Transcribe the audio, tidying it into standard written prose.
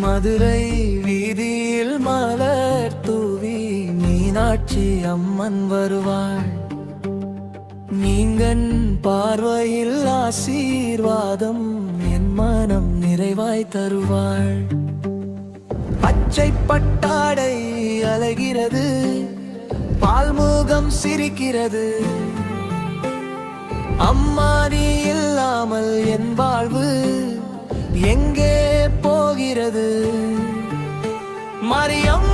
மதுரை வீதியில் மலர் தூவி மீனாட்சி அம்மன் வருவாள். நீங்கன் பார்வையில் ஆசீர்வாதம் என் மனம் நிறைவாய் தருவாள். பச்சை பட்டாடை அலைகிறது, பால்முகம் சிரிக்கிறது. அம்மா நீ இல்லாமல் என் வாழ்வு எங்கே போகிறது? மரியம்